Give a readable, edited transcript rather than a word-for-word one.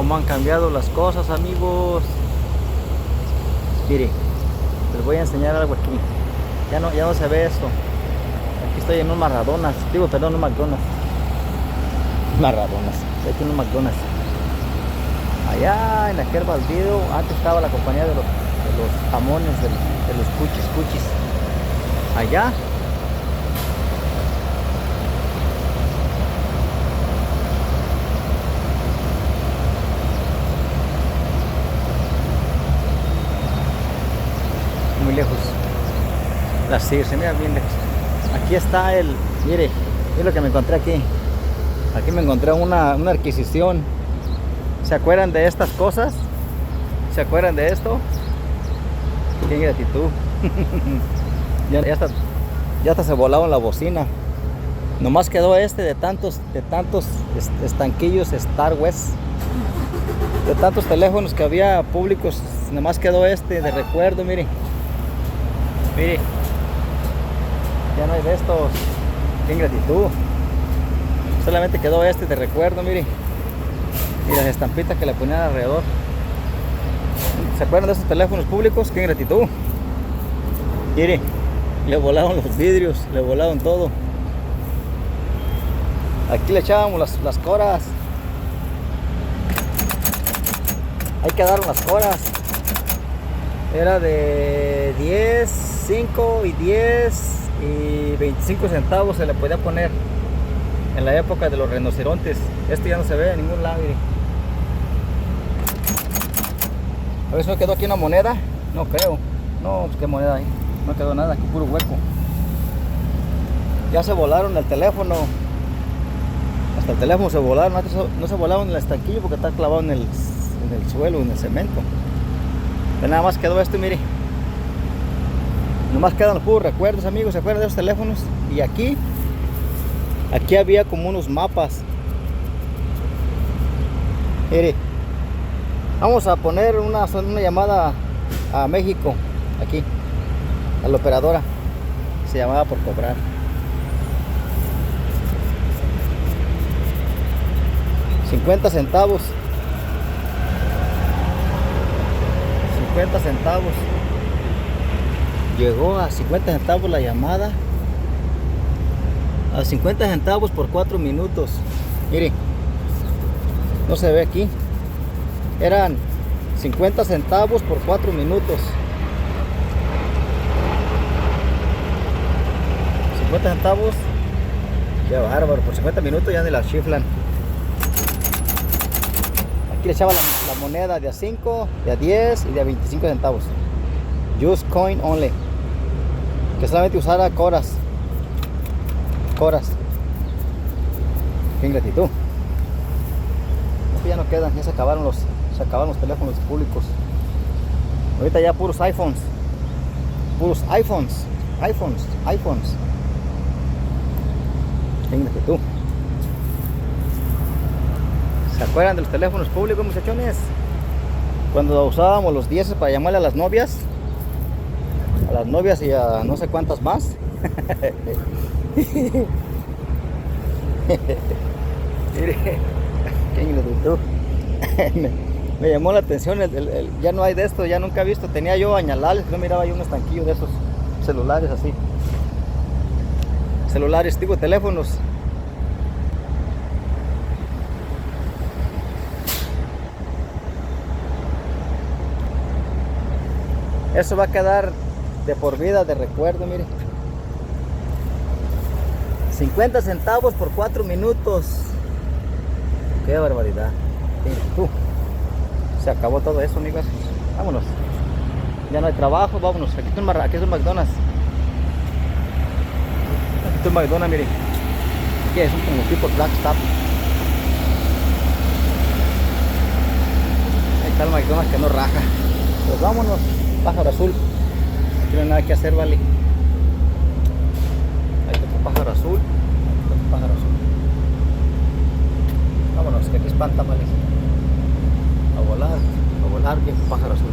cómo han cambiado las cosas, amigos. Mire, les voy a enseñar algo aquí. Ya no se ve esto. Aquí estoy en un Maradonas. Perdón, un McDonald's. Maradonas. Estoy aquí en un McDonald's. Allá en aquel baldío, antes estaba la compañía de los jamones, de los cuchis. Allá. Muy lejos. Se mira bien lejos. Aquí está mire lo que me encontré aquí. Aquí me encontré una adquisición. ¿Se acuerdan de estas cosas? ¿Se acuerdan de esto? ¡Qué ingratitud! ya hasta se volaron la bocina. Nomás quedó de tantos estanquillos Star West. De tantos teléfonos que había públicos, nomás quedó de recuerdo, mire. Mire. Ya no hay de estos. ¡Qué ingratitud! Solamente quedó de recuerdo, mire. Y las estampitas que le ponían alrededor. ¿Se acuerdan de esos teléfonos públicos? ¡Qué ingratitud! Mire, le volaron los vidrios, le volaron todo. Aquí le echábamos las coras. Ahí quedaron las coras. Era de 10, 5 y 10 y 25 centavos se le podía poner. En la época de los rinocerontes. Esto ya no se ve en ningún lado, mire. A ver si no quedó aquí una moneda. No creo. No, pues qué moneda hay. No quedó nada, aquí puro hueco. Ya se volaron el teléfono. Hasta el teléfono se volaron. Antes no se volaron en el estanquillo porque está clavado en el suelo, en el cemento. Pero nada más quedó mire. Nomás quedan los puros recuerdos, amigos. ¿Se acuerdan de esos teléfonos? Y aquí había como unos mapas. Mire. Vamos a poner una llamada a México, aquí, a la operadora. Se llamaba por cobrar. $50. 50 centavos. Llegó a 50 centavos la llamada. A 50 centavos por 4 minutos. Mire. No se ve aquí. Eran 50 centavos por 4 minutos. 50 centavos. Qué bárbaro. Por 50 minutos ya ni la chiflan. Aquí le echaba la moneda de a 5, de a 10 y de a 25 centavos. Use coin only. Que solamente usara coras. Qué ingratitud. Ya no quedan, ya se acabaron los teléfonos públicos. Ahorita ya puros iPhones. iPhones. Fíjate tú. ¿Se acuerdan de los teléfonos públicos, muchachones? Cuando usábamos los 10 para llamarle a las novias. A las novias y a no sé cuántas más. Mire, qué ingratitud. Me llamó la atención ya no hay de esto, ya nunca he visto. Tenía yo añalales, no miraba yo un estanquillo de esos celulares así. Celulares tipo teléfonos. Eso va a quedar de por vida de recuerdo, mire. 50 centavos por 4 minutos. Qué barbaridad. Se acabó todo eso, amigos. Vámonos. Ya no hay trabajo, vámonos. Aquí es un McDonald's. Aquí es un McDonald's, mire. Aquí es como tipo Black Stop. Ahí está el McDonald's que no raja. Pues vámonos. Pájaro azul. No tiene nada que hacer, vale. Ahí está otro pájaro azul. Vámonos, que aquí espanta, vale. A volar, bien, pájaro azul.